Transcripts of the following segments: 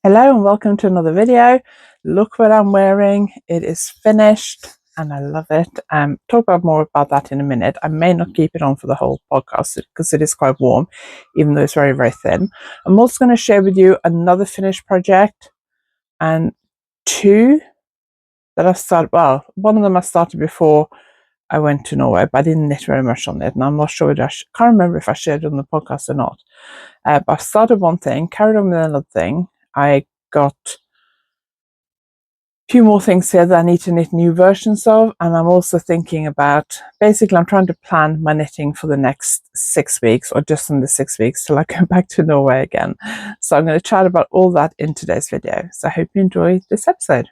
Hello and welcome to another video. Look what I'm wearing. It is finished and I love it. Talk about more about that in a minute. I may not keep it on for the whole podcast because it is quite warm, even though it's very, very thin. I'm also going to share with you another finished project and two that I've started. Well, one of them I started before I went to Norway, but I didn't knit very much on it. And I'm not sure whether can't remember if I shared it on the podcast or not. But I started one thing, carried on with another thing. I got few more things here that I need to knit new versions of, and I'm also thinking about, basically I'm trying to plan my knitting for the next 6 weeks, or just under 6 weeks till I go back to Norway again. So I'm going to chat about all that in today's video. So I hope you enjoy this episode.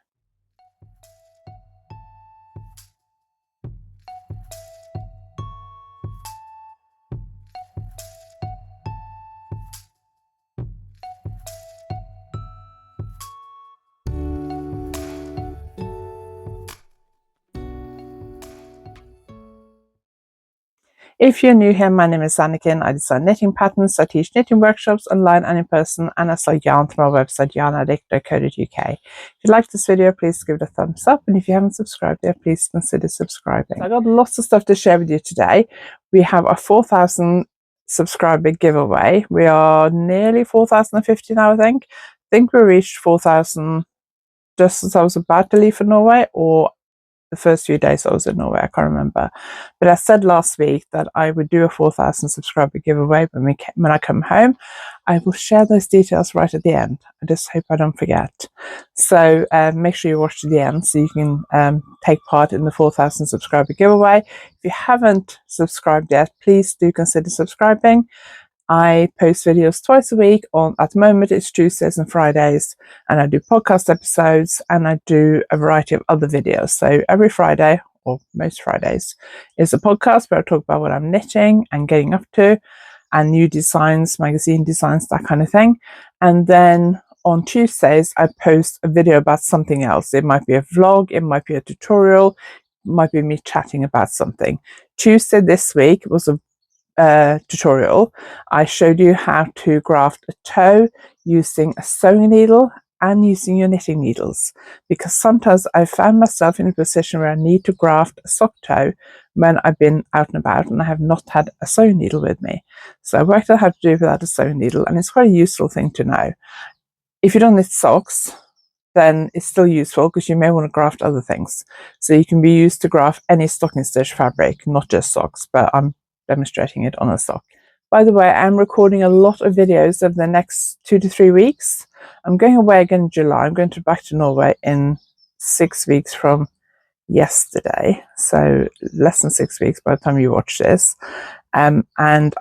If you're new here, my name is Anniken. I design knitting patterns, I teach knitting workshops online and in person, and I sell yarn through my website YarnAddict.co.uk. If you like this video, please give it a thumbs up, and if you haven't subscribed yet, please consider subscribing. So I got lots of stuff to share with you today. We have a 4,000 subscriber giveaway. We are nearly 4,050 now, I think. I think we reached 4,000 just as I was about to leave for Norway, or the first few days I was in Norway, I can't remember. But I said last week that I would do a 4,000 subscriber giveaway when I come home. I will share those details right at the end. I just hope I don't forget. So make sure you watch to the end so you can take part in the 4,000 subscriber giveaway. If you haven't subscribed yet, please do consider subscribing. I post videos twice a week. At the moment it's Tuesdays and Fridays, and I do podcast episodes and I do a variety of other videos. So every Friday, or most Fridays, is a podcast where I talk about what I'm knitting and getting up to, and new designs, magazine designs, that kind of thing. And then on Tuesdays I post a video about something else. It might be a vlog, it might be a tutorial, it might be me chatting about something. Tuesday this week was a tutorial. I showed you how to graft a toe using a sewing needle and using your knitting needles, because sometimes I found myself in a position where I need to graft a sock toe when I've been out and about and I have not had a sewing needle with me. So I worked out how to do it without a sewing needle, and it's quite a useful thing to know. If you don't knit socks, then it's still useful because you may want to graft other things. So you can be used to graft any stocking stitch fabric, not just socks, but I'm demonstrating it on a sock. By the way, I'm recording a lot of videos over the next 2 to 3 weeks. I'm going away again in July. I'm going back to Norway in 6 weeks from yesterday, so less than 6 weeks by the time you watch this. And I'm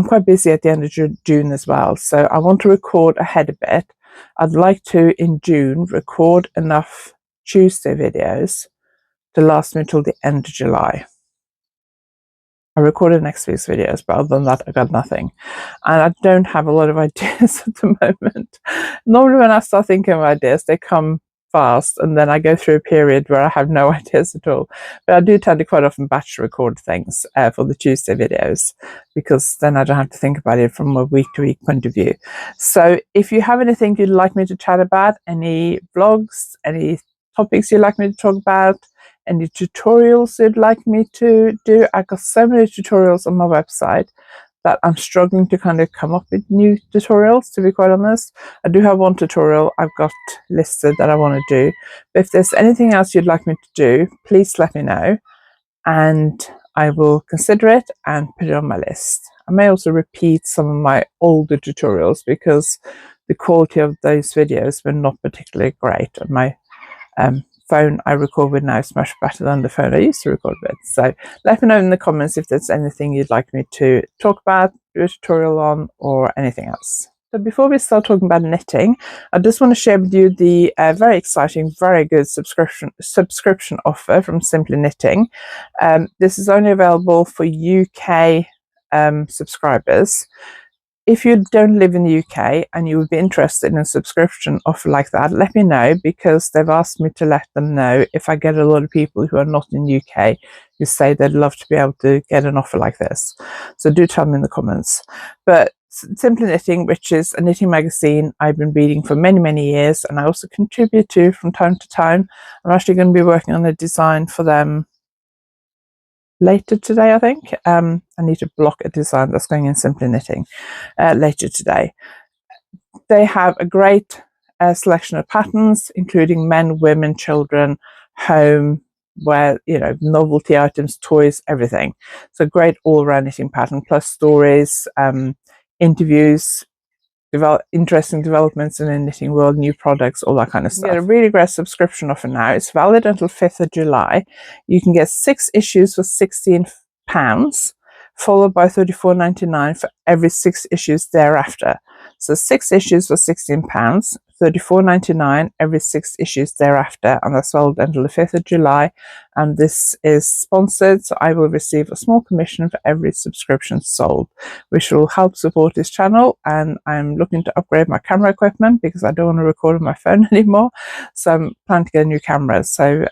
quite busy at the end of June as well, so I want to record ahead a bit. I'd like to, in June, record enough Tuesday videos to last me till the end of July. I recorded next week's videos, but other than that, I got nothing. And I don't have a lot of ideas at the moment. Normally when I start thinking of ideas, they come fast, and then I go through a period where I have no ideas at all. But I do tend to quite often batch record things for the Tuesday videos, because then I don't have to think about it from a week-to-week point of view. So if you have anything you'd like me to chat about, any vlogs, any topics you'd like me to talk about, any tutorials you'd like me to do, I got so many tutorials on my website that I'm struggling to kind of come up with new tutorials, to be quite honest. I do have one tutorial I've got listed that I want to do, but if there's anything else you'd like me to do, please let me know and I will consider it and put it on my list. I may also repeat some of my older tutorials because the quality of those videos were not particularly great on my phone I record with now is much better than the phone I used to record with. So let me know in the comments if there's anything you'd like me to talk about, do a tutorial on, or anything else. So before we start talking about knitting, I just want to share with you the very exciting, very good subscription offer from Simply Knitting. This is only available for UK subscribers. If you don't live in the UK and you would be interested in a subscription offer like that, let me know, because they've asked me to let them know if I get a lot of people who are not in the UK who say they'd love to be able to get an offer like this. So do tell me in the comments. But Simply Knitting, which is a knitting magazine I've been reading for many, many years, and I also contribute to from time to time. I'm actually going to be working on a design for them later today, I think. I need to block a design that's going in Simply Knitting later today. They have a great selection of patterns, including men, women, children, home, where, novelty items, toys, everything. So great all-around knitting pattern, plus stories, interviews, interesting developments in the knitting world, new products, all that kind of stuff. You get a really great subscription offer now. It's valid until 5th of July. You can get 6 issues for £16, followed by £34.99 for every 6 issues thereafter. So 6 issues for £16, £34.99 every 6 issues thereafter, and that's valid until the 5th of July. And this is sponsored, so I will receive a small commission for every subscription sold, which will help support this channel. And I'm looking to upgrade my camera equipment because I don't want to record on my phone anymore, so I'm planning to get a new camera. So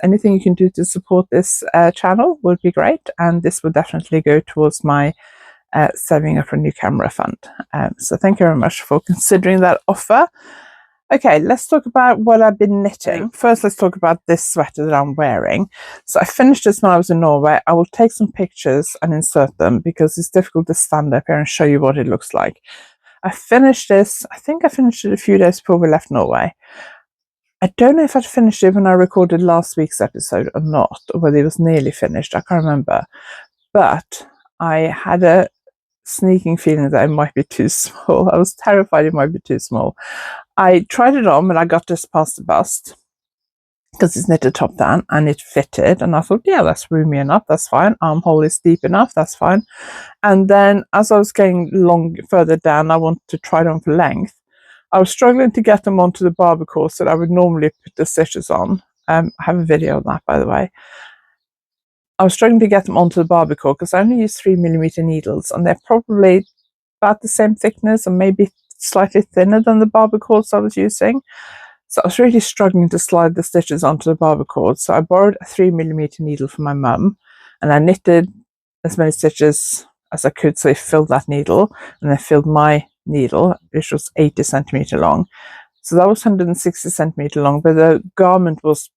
anything you can do to support this channel would be great, and this will definitely go towards my saving up a new camera fund. So thank you very much for considering that offer. Okay, let's talk about what I've been knitting. First, let's talk about this sweater that I'm wearing. So I finished this when I was in Norway. I will take some pictures and insert them because it's difficult to stand up here and show you what it looks like. I finished this, I think I finished it a few days before we left Norway. I don't know if I'd finished it when I recorded last week's episode or not, or whether it was nearly finished. I can't remember. But I had a sneaking feeling that it might be too small. I was terrified it might be too small. I tried it on when I got just past the bust because it's knitted top down and it fitted, and I thought, yeah, that's roomy enough, that's fine. Armhole is deep enough, that's fine. And then as I was going further down, I wanted to try it on for length. I was struggling to get them onto the barbecue that I would normally put the stitches on. I have a video of that, by the way. I was struggling to get them onto the barbecue because I only use 3mm needles, and they're probably about the same thickness and maybe slightly thinner than the barbecues I was using. So I was really struggling to slide the stitches onto the barbecues. So I borrowed a 3mm needle from my mum, and I knitted as many stitches as I could so it filled that needle, and I filled my needle, which was 80 centimeter long. So that was 160 centimeter long, but the garment was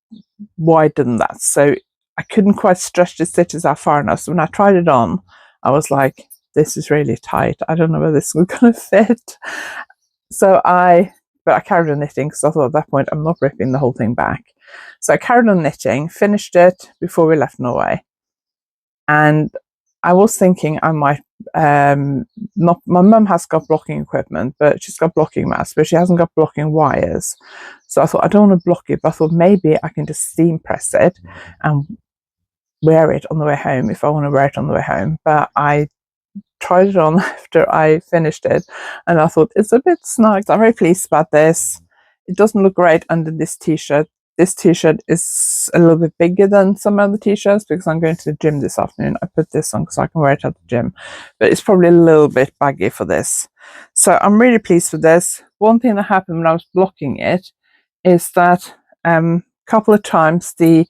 wider than that, so I couldn't quite stretch the stitches out far enough. So when I tried it on, I was like, this is really tight. I don't know whether this is going to fit. But I carried on knitting because I thought at that point I'm not ripping the whole thing back. So I carried on knitting, finished it before we left Norway. And I was thinking I might, my mum has got blocking equipment, but she's got blocking mats, but she hasn't got blocking wires. So I thought I don't want to block it, but I thought maybe I can just steam press it and wear it on the way home if I want to wear it on the way home. But I tried it on after I finished it, and I thought it's a bit snug. I'm very pleased about this. It doesn't look great under this t-shirt. This t-shirt is a little bit bigger than some other t-shirts because I'm going to the gym this afternoon. I put this on so I can wear it at the gym, but it's probably a little bit baggy for this. So I'm really pleased with this. One thing that happened when I was blocking it is that a couple of times the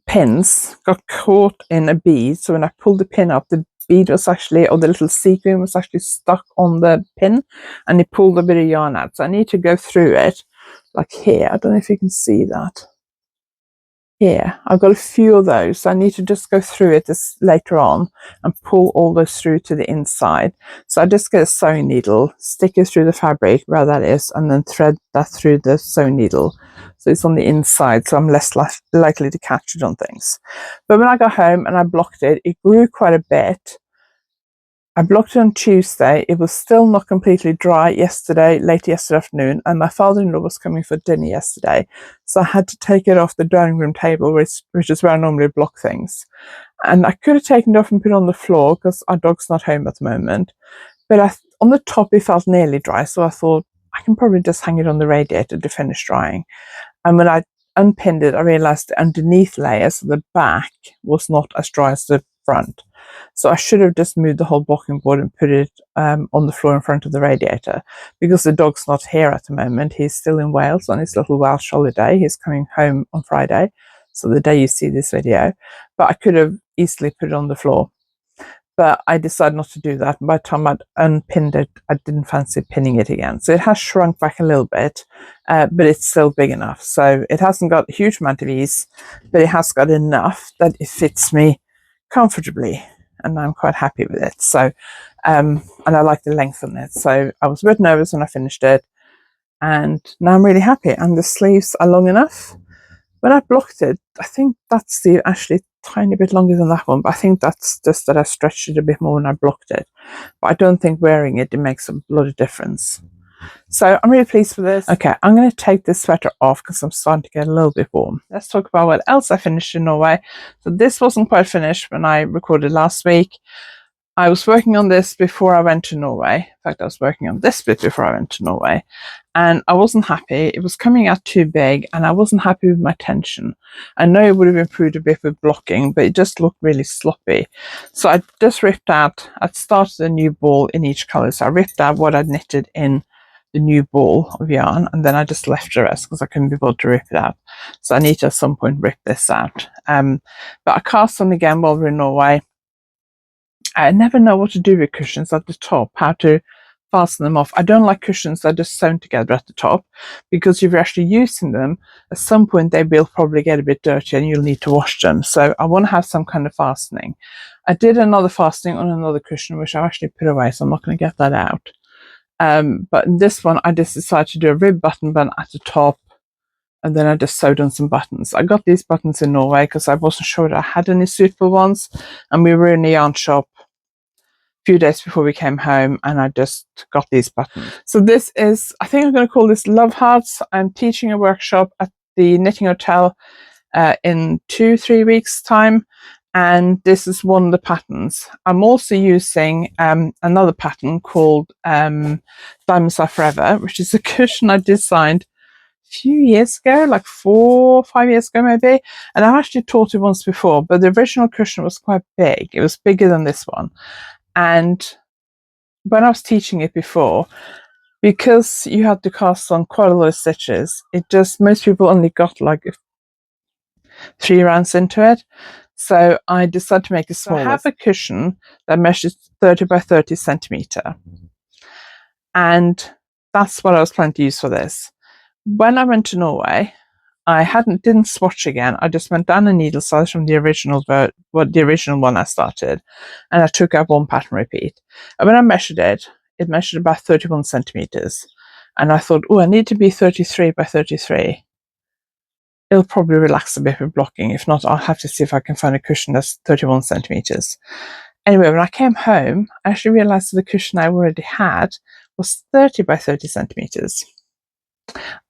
pins got caught in a bead. So when I pulled the pin up, the bead was actually, or the little sequin was actually stuck on the pin, and it pulled a bit of yarn out. So I need to go through it, like here. I don't know if you can see that. Here, I've got a few of those. So I need to just go through it later on and pull all those through to the inside. So I just get a sewing needle, stick it through the fabric where that is, and then thread that through the sewing needle. So it's on the inside, so I'm less likely to catch it on things. But when I got home and I blocked it, it grew quite a bit. I blocked it on Tuesday. It was still not completely dry late yesterday afternoon, and my father-in-law was coming for dinner yesterday. So I had to take it off the dining room table, which is where I normally block things. And I could have taken it off and put it on the floor because our dog's not home at the moment. But on the top, it felt nearly dry, so I thought I can probably just hang it on the radiator to finish drying. And when I unpinned it, I realised the underneath layer, so the back, was not as dry as the front. So I should have just moved the whole blocking board and put it on the floor in front of the radiator. Because the dog's not here at the moment, he's still in Wales on his little Welsh holiday. He's coming home on Friday, so the day you see this video. But I could have easily put it on the floor. But I decided not to do that. By the time I'd unpinned it, I didn't fancy pinning it again. So it has shrunk back a little bit, but it's still big enough. So it hasn't got a huge amount of ease, but it has got enough that it fits me comfortably, and I'm quite happy with it. So, and I like the length on it. So I was a bit nervous when I finished it, and now I'm really happy. And the sleeves are long enough. When I blocked it, I think that's the actually tiny bit longer than that one, but I think that's just that I stretched it a bit more when I blocked it. But I don't think wearing it makes a lot of difference. So I'm really pleased with this. Okay, I'm going to take this sweater off because I'm starting to get a little bit warm. Let's talk about what else I finished in Norway. So this wasn't quite finished when I recorded last week. I was working on this before I went to Norway. In fact, I was working on this bit before I went to Norway. And I wasn't happy. It was coming out too big and I wasn't happy with my tension. I know it would have improved a bit with blocking, but it just looked really sloppy. So I just ripped out, I'd started a new ball in each colour. So I ripped out what I'd knitted in the new ball of yarn, and then I just left the rest because I couldn't be bothered to rip it out. So I need to at some point rip this out. But I cast on again while we're in Norway. I never know what to do with cushions at the top, how to fasten them off. I don't like cushions that are just sewn together at the top, because if you're actually using them, at some point they will probably get a bit dirty and you'll need to wash them. So I want to have some kind of fastening. I did another fastening on another cushion, which I actually put away, so I'm not going to get that out. But in this one, I just decided to do a rib button at the top, and then I just sewed on some buttons. I got these buttons in Norway because I wasn't sure that I had any suitable ones, and we were in a yarn shop few days before we came home, and I just got these buttons. So this is, I think I'm going to call this Love Hearts. I'm teaching a workshop at the Knitting Hotel in 2-3 weeks time, and this is one of the patterns. I'm also using another pattern called Diamonds Are Forever, which is a cushion I designed a few years ago, like 4 or 5 years ago maybe, and I've actually taught it once before, but the original cushion was quite big. It was bigger than this one. And when I was teaching it before, because you had to cast on quite a lot of stitches, most people only got like 3 rounds into it. So I decided to make it smaller. So I have a cushion that measures 30 by 30 centimeter. And that's what I was planning to use for this. When I went to Norway, I didn't swatch again. I just went down a needle size from the original one I started, and I took out one pattern repeat. And when I measured it, it measured about 31 centimeters. And I thought, oh, I need to be 33 by 33. It'll probably relax a bit with blocking. If not, I'll have to see if I can find a cushion that's 31 centimeters. Anyway, when I came home, I actually realized that the cushion I already had was 30 by 30 centimeters.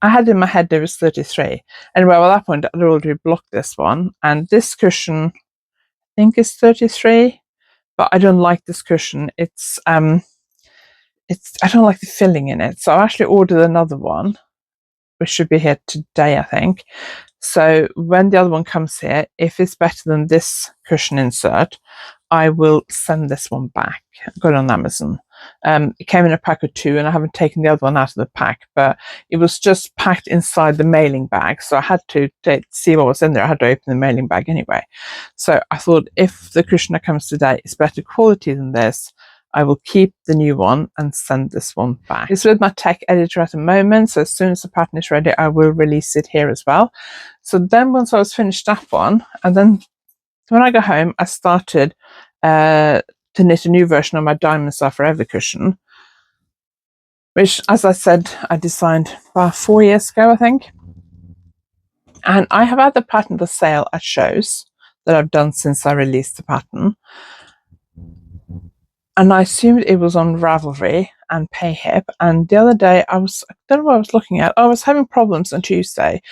I had in my head there was 33. Anyway, at that point, I'd already blocked this one. And this cushion, I think, is 33. But I don't like this cushion. I don't like the filling in it. So I actually ordered another one, which should be here today, I think. So when the other one comes here, if it's better than this cushion insert, I will send this one back. I got it on Amazon. It came in a pack of 2, and I haven't taken the other one out of the pack, but it was just packed inside the mailing bag, so I had to see what was in there. I had to open the mailing bag anyway. So I thought, if the cushion that comes today is better quality than this, I will keep the new one and send this one back. It's with my tech editor at the moment, so as soon as the pattern is ready, I will release it here as well. So then once I was finished that one, and then when I got home, I started to knit a new version of my Diamonds Are Forever cushion, which, as I said, I designed about 4 years ago, I think. And I have had the pattern for sale at shows that I've done since I released the pattern. And I assumed it was on Ravelry and Payhip. And the other day, I don't know what I was looking at. I was having problems on Tuesday.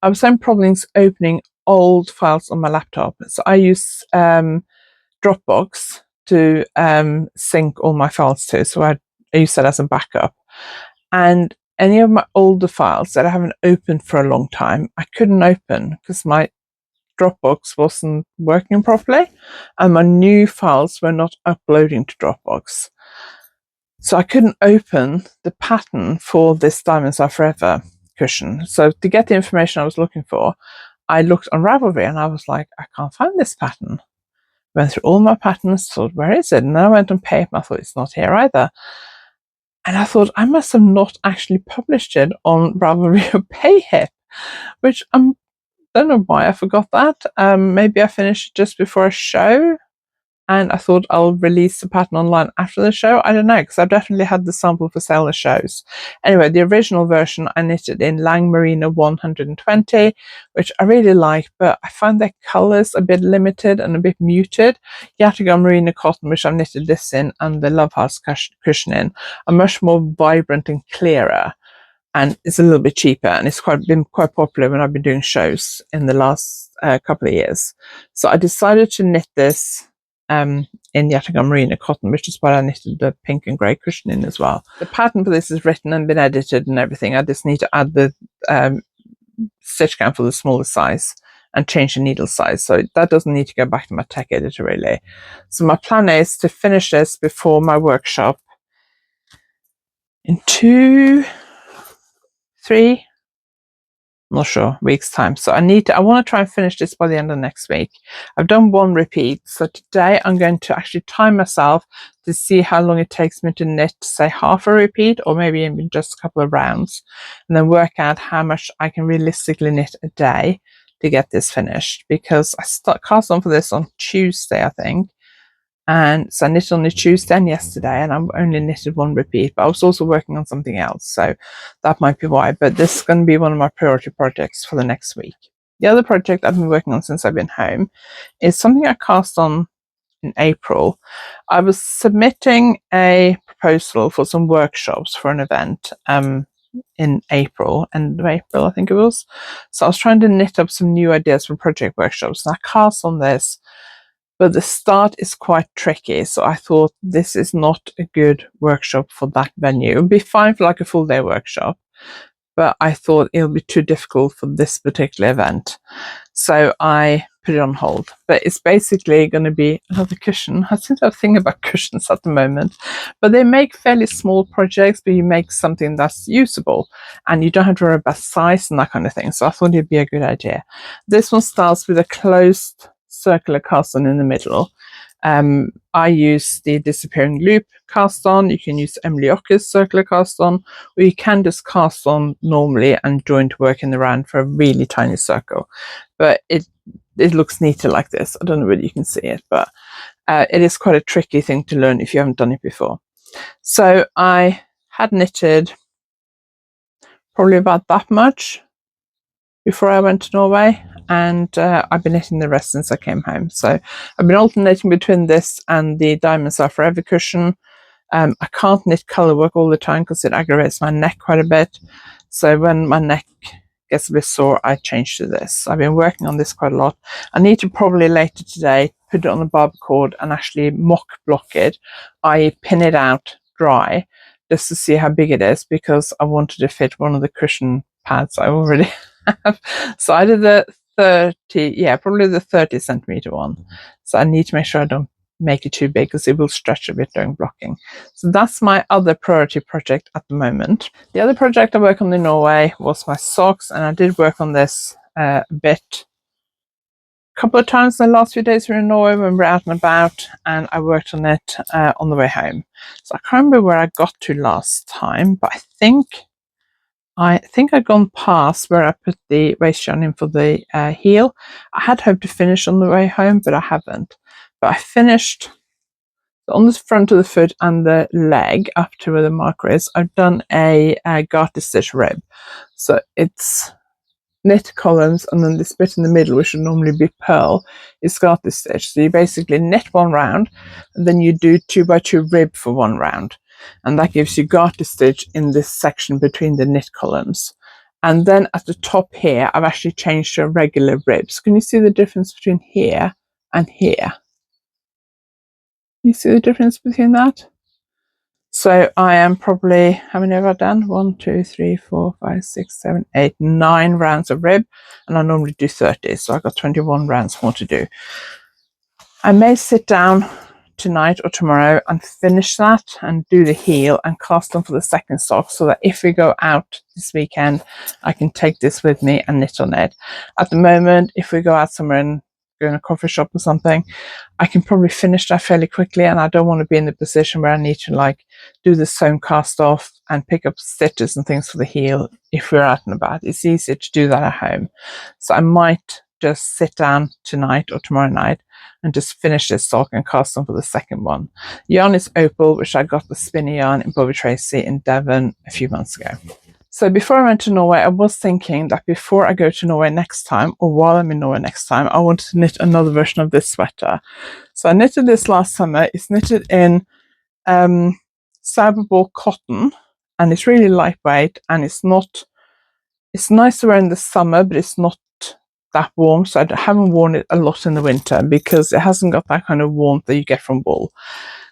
I was having problems opening old files on my laptop. So I use Dropbox to sync all my files to. So I use that as a backup. And any of my older files that I haven't opened for a long time, I couldn't open because my Dropbox wasn't working properly and my new files were not uploading to Dropbox. So I couldn't open the pattern for this Diamonds Are Forever cushion. So to get the information I was looking for, I looked on Ravelry and I was like, I can't find this pattern. Went through all my patterns, thought, where is it? And then I went on Paper, I thought, it's not here either. And I thought, I must have not actually published it on Ravelry or Payhip, which I don't know why I forgot that. Maybe I finished it just before a show. And I thought I'll release the pattern online after the show. I don't know, because I've definitely had the sample for sale at shows. Anyway, the original version I knitted in Lang Merino 120, which I really like, but I find their colours a bit limited and a bit muted. Yataga Merino Cotton, which I've knitted this in, and the Love House cushion in, are much more vibrant and clearer. And it's a little bit cheaper, and it's been quite popular when I've been doing shows in the last couple of years. So I decided to knit this in Yataga Merino Cotton, which is why I knitted the pink and grey cushion in as well. The pattern for this is written and been edited and everything. I just need to add the stitch count for the smaller size and change the needle size. So that doesn't need to go back to my tech editor really. So my plan is to finish this before my workshop in 2, 3, I'm not sure, weeks time. So I want to try and finish this by the end of next week. I've done 1 repeat. So today I'm going to actually time myself to see how long it takes me to knit, say half a repeat or maybe even just a couple of rounds, and then work out how much I can realistically knit a day to get this finished, because I cast on for this on Tuesday, I think. And so I knitted on a Tuesday and yesterday, and I've only knitted 1 repeat, but I was also working on something else, so that might be why. But this is going to be one of my priority projects for the next week. The other project I've been working on since I've been home is something I cast on in April. I was submitting a proposal for some workshops for an event in April, end of April I think it was. So I was trying to knit up some new ideas for project workshops, and I cast on this. But the start is quite tricky, so I thought this is not a good workshop for that venue. It would be fine for like a full day workshop, but I thought it'll be too difficult for this particular event. So I put it on hold. But it's basically going to be another cushion. I seem to have a thing about cushions at the moment. But they make fairly small projects, but you make something that's usable. And you don't have to worry about size and that kind of thing. So I thought it'd be a good idea. This one starts with a closed circular cast on in the middle. I use the Disappearing Loop cast on. You can use Emily Ocker's circular cast on, or you can just cast on normally and join to work in the round for a really tiny circle. But it looks neater like this. I don't know whether you can see it, but it is quite a tricky thing to learn if you haven't done it before. So I had knitted probably about that much before I went to Norway, and I've been knitting the rest since I came home. So I've been alternating between this and the Diamonds Are Forever cushion. I can't knit colour work all the time because it aggravates my neck quite a bit. So when my neck gets a bit sore, I change to this. I've been working on this quite a lot. I need to probably later today put it on the barber cord and actually mock block it, i.e. pin it out dry, just to see how big it is, because I wanted to fit one of the cushion pads I already have. So I did the 30, probably the 30 centimeter one. So I need to make sure I don't make it too big, because it will stretch a bit during blocking. So that's my other priority project at the moment. The other project I worked on in Norway was my socks, and I did work on this a couple of times in the last few days we were in Norway when we were out and about, and I worked on it on the way home. So I can't remember where I got to last time, but I think I'd gone past where I put the waist yarn in for the heel. I had hoped to finish on the way home, but I haven't. But I finished on the front of the foot and the leg up to where the marker is. I've done a garter stitch rib. So it's knit columns, and then this bit in the middle, which would normally be purl, is garter stitch. So you basically knit 1 round, and then you do 2 by 2 rib for 1 round. And that gives you garter stitch in this section between the knit columns. And then at the top here, I've actually changed to a regular ribs. Can you see the difference between here and here? You see the difference between that? So I am probably, how many have I done? 1, 2, 3, 4, 5, 6, 7, 8, 9 rounds of rib, and I normally do 30, so I've got 21 rounds more to do. I may sit down tonight or tomorrow and finish that and do the heel and cast on for the second sock, so that if we go out this weekend, I can take this with me and knit on it. At the moment, if we go out somewhere and go in a coffee shop or something, I can probably finish that fairly quickly, and I don't want to be in the position where I need to like do the sewn cast off and pick up stitches and things for the heel if we're out and about. It's easier to do that at home. So I might just sit down tonight or tomorrow night and just finish this sock and cast on for the second one. Yarn is Opal, which I got the spinny yarn in Bobby Tracy in Devon a few months ago. So before I went to Norway, I was thinking that before I go to Norway next time, or while I'm in Norway next time, I wanted to knit another version of this sweater. So I knitted this last summer. It's knitted in cyberball cotton, and it's really lightweight, and it's nice to wear in the summer, but it's not that warm, so I haven't worn it a lot in the winter because it hasn't got that kind of warmth that you get from wool.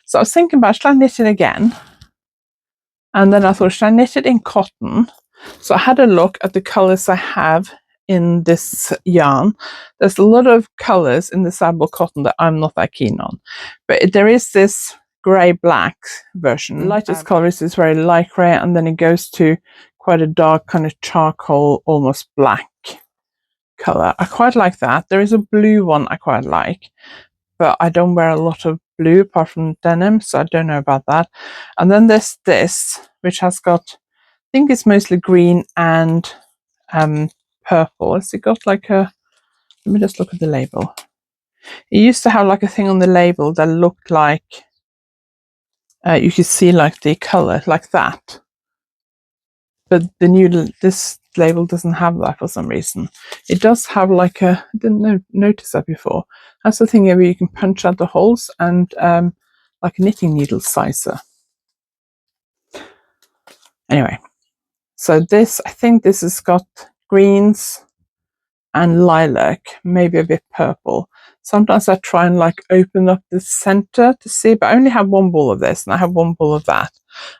So I was thinking about, should I knit it again? And then I thought, should I knit it in cotton? So I had a look at the colours I have in this yarn. There's a lot of colours in the cyberball cotton that I'm not that keen on, but there is this grey black version. The lightest colour is this very light grey, and then it goes to quite a dark kind of charcoal, almost black colour. I quite like that. There is a blue one I quite like, but I don't wear a lot of blue apart from denim, so I don't know about that. And then there's this, which has got, I think it's mostly green and purple. Has it got like a, let me just look at the label. It used to have like a thing on the label that looked like you could see like the colour like that, but this label doesn't have that for some reason. It does have like a, I didn't notice that before. That's the thing where you can punch out the holes, and like a knitting needle sizer. Anyway, so this, I think this has got greens and lilac, maybe a bit purple. Sometimes I try and like open up the center to see, but I only have one ball of this and I have one ball of that.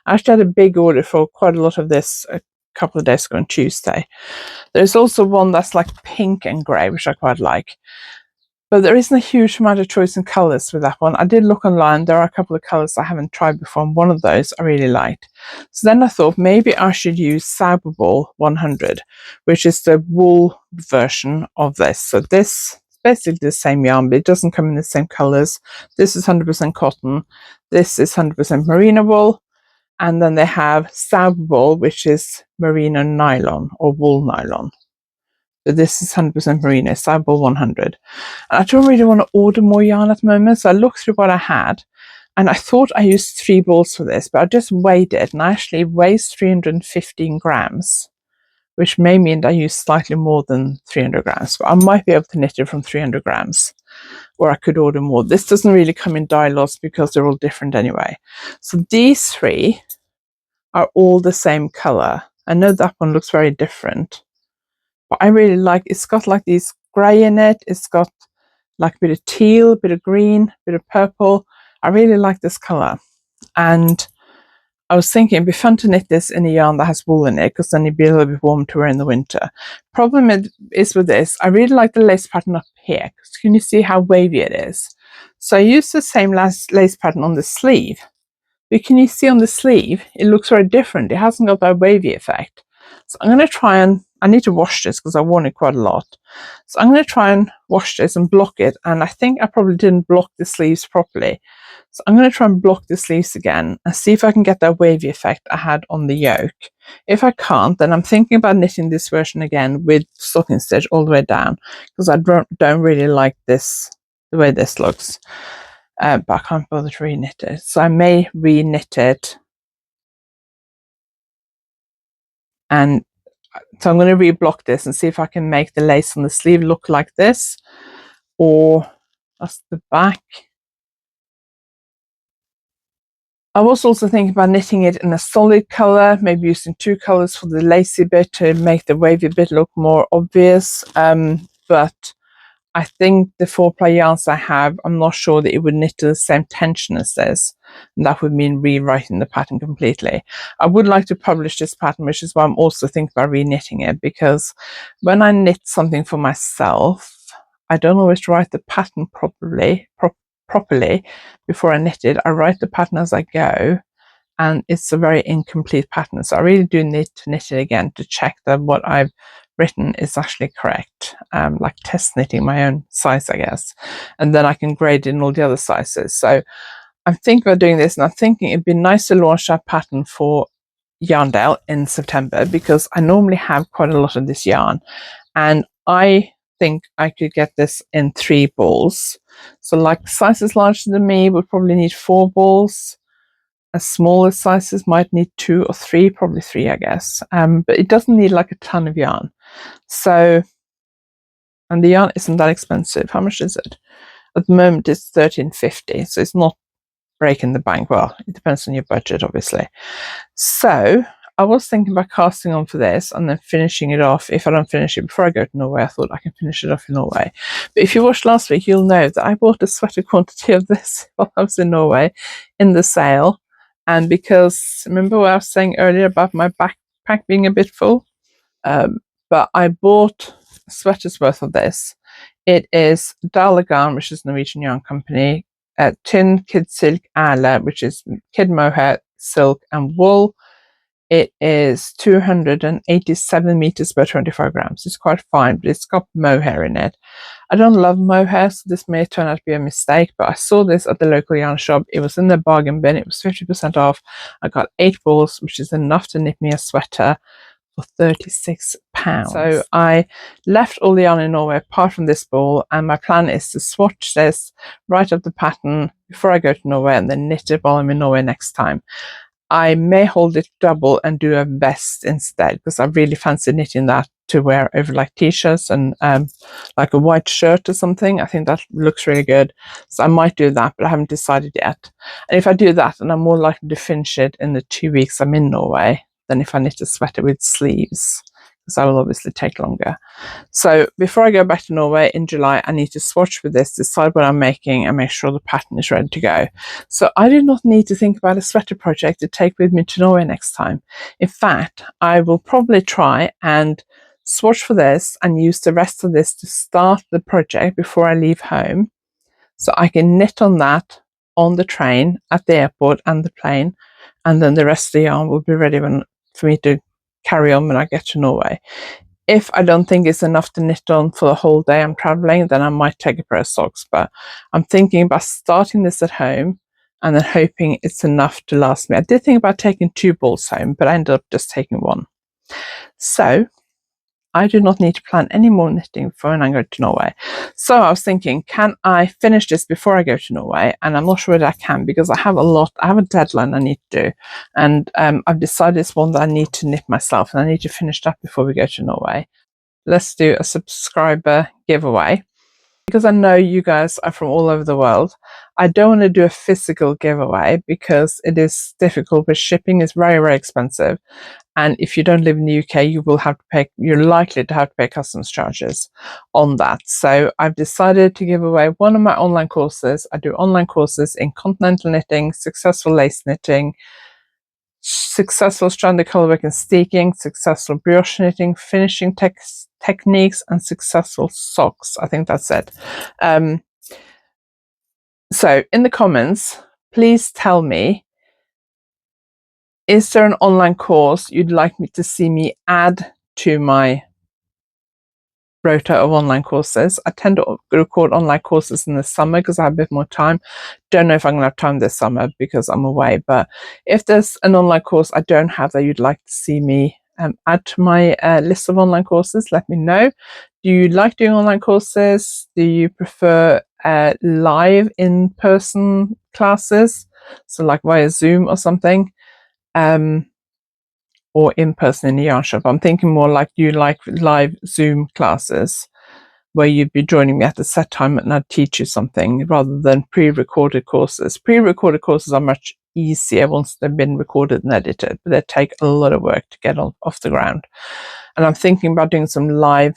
I actually had a big order for quite a lot of this a couple of days ago on Tuesday. There's also one that's like pink and grey, which I quite like. But there isn't a huge amount of choice in colours with that one. I did look online. There are a couple of colours I haven't tried before, and one of those I really liked. So then I thought maybe I should use Cyberball 100, which is the wool version of this. So this is basically the same yarn, but it doesn't come in the same colours. This is 100% cotton. This is 100% merino wool. And then they have Cyberball, which is merino nylon or wool nylon. So this is 100% merino, Cyberball 100. And I don't really want to order more yarn at the moment, so I looked through what I had, and I thought I used 3 balls for this, but I just weighed it, and I actually weighs 315 grams, which may mean I use slightly more than 300 grams, but I might be able to knit it from 300 grams, or I could order more. This doesn't really come in dye lots because they're all different anyway. So these 3 are all the same color. I know that one looks very different, but I really like, it's got like these grey in it, it's got like a bit of teal, a bit of green, a bit of purple. I really like this color, and I was thinking it'd be fun to knit this in a yarn that has wool in it, because then it'd be a little bit warm to wear in the winter. Problem is with this, I really like the lace pattern up here, because can you see how wavy it is? So I used the same lace pattern on the sleeve, but can you see on the sleeve it looks very different. It hasn't got that wavy effect. So I'm going to try and, I need to wash this because I worn it quite a lot. So I'm going to try and wash this and block it. And I think I probably didn't block the sleeves properly. So I'm going to try and block the sleeves again and see if I can get that wavy effect I had on the yoke. If I can't, then I'm thinking about knitting this version again with stocking stitch all the way down, because I don't really like this, the way this looks. But I can't bother to re-knit it. So I may re-knit it. And so I'm going to re-block this and see if I can make the lace on the sleeve look like this, or that's the back. I was also thinking about knitting it in a solid colour, maybe using 2 colours for the lacy bit to make the wavy bit look more obvious. But I think the 4-ply yarns I have, I'm not sure that it would knit to the same tension as this. And that would mean rewriting the pattern completely. I would like to publish this pattern, which is why I'm also thinking about re-knitting it, because when I knit something for myself, I don't always write the pattern properly before I knit it. I write the pattern as I go, and it's a very incomplete pattern. So I really do need to knit it again to check that what I've written is actually correct, like test knitting my own size, I guess, and then I can grade in all the other sizes. So I'm thinking about doing this, and I'm thinking it'd be nice to launch that pattern for Yarndale in September, because I normally have quite a lot of this yarn, and I think I could get this in 3 balls. So like sizes larger than me would probably need 4 balls. As smaller sizes might need 2 or 3, probably 3, I guess. But it doesn't need like a ton of yarn. So, and the yarn isn't that expensive. How much is it? At the moment it's $13.50, so it's not breaking the bank. Well, it depends on your budget, obviously. So I was thinking about casting on for this and then finishing it off. If I don't finish it before I go to Norway, I thought I can finish it off in Norway. But if you watched last week, you'll know that I bought a sweater quantity of this while I was in Norway in the sale. And because, remember what I was saying earlier about my backpack being a bit full? But I bought a sweater's worth of this. It is Dalagarn, which is a Norwegian yarn company, Tin Kid Silk Ala, which is kid mohair, silk and wool. It is 287 meters by 25 grams. It's quite fine, but it's got mohair in it. I don't love mohair, so this may turn out to be a mistake, but I saw this at the local yarn shop. It was in the bargain bin. It was 50% off. I got 8 balls, which is enough to knit me a sweater for £36. So I left all the yarn in Norway apart from this ball, and my plan is to swatch this, write up the pattern before I go to Norway, and then knit it while I'm in Norway next time. I may hold it double and do a vest instead, because I really fancy knitting that to wear over like t-shirts and like a white shirt or something. I think that looks really good. So I might do that, but I haven't decided yet. And if I do that, then I'm more likely to finish it in the 2 weeks I'm in Norway than if I knit a sweater with sleeves, because that will obviously take longer. So before I go back to Norway in July, I need to swatch with this, decide what I'm making, and make sure the pattern is ready to go. So I do not need to think about a sweater project to take with me to Norway next time. In fact, I will probably try and swatch for this and use the rest of this to start the project before I leave home, so I can knit on that on the train, at the airport and the plane, and then the rest of the yarn will be ready for me to carry on when I get to Norway. If I don't think it's enough to knit on for the whole day I'm traveling, then I might take a pair of socks. But I'm thinking about starting this at home and then hoping it's enough to last me. I did think about taking 2 balls home, but I ended up just taking 1. So I do not need to plan any more knitting for when I go to Norway. So I was thinking, can I finish this before I go to Norway? And I'm not sure that I can, because I have a deadline I need to do. And I've decided it's one that I need to knit myself, and I need to finish that before we go to Norway. Let's do a subscriber giveaway. Because I know you guys are from all over the world, I don't want to do a physical giveaway because it is difficult, but shipping is very, very expensive. And if you don't live in the UK, you're likely to have to pay customs charges on that. So I've decided to give away one of my online courses. I do online courses in continental knitting, successful lace knitting, successful stranded colorwork and steeking, successful brioche knitting, finishing techniques, and successful socks. I think that's it. So in the comments, please tell me, is there an online course you'd like me to see me add to my rota of online courses? I tend to record online courses in the summer because I have a bit more time. Don't know if I'm going to have time this summer because I'm away, but if there's an online course I don't have that you'd like to see me add to my list of online courses, let me know. Do you like doing online courses? Do you prefer live in-person classes, so like via Zoom or something? Or in person in the yarn shop? I'm thinking more like you like live Zoom classes where you'd be joining me at a set time and I'd teach you something, rather than pre-recorded courses. Pre-recorded courses are much easier once they've been recorded and edited, but they take a lot of work to get off the ground. And I'm thinking about doing some live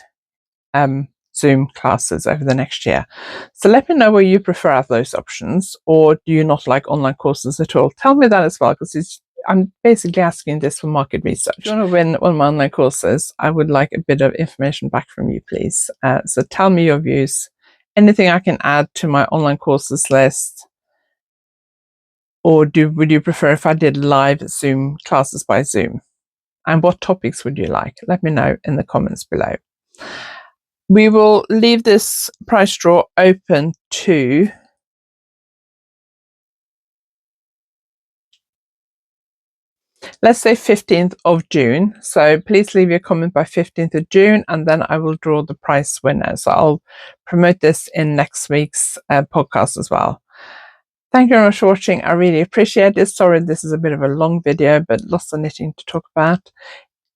Zoom classes over the next year. So let me know where you prefer out of those options, or do you not like online courses at all? Tell me that as well, because I'm basically asking this for market research. If you want to win one of my online courses, I would like a bit of information back from you, please. So tell me your views. Anything I can add to my online courses list? Or would you prefer if I did live Zoom classes by Zoom? And what topics would you like? Let me know in the comments below. We will leave this price draw open to let's say 15th of June. So please leave your comment by 15th of June, and then I will draw the prize winner. So I'll promote this in next week's podcast as well. Thank you very much for watching. I really appreciate it. Sorry, this is a bit of a long video, but lots of knitting to talk about.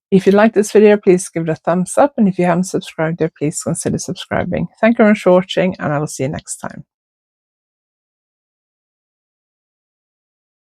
If you like this video, please give it a thumbs up. And if you haven't subscribed yet, please consider subscribing. Thank you very much for watching, and I will see you next time.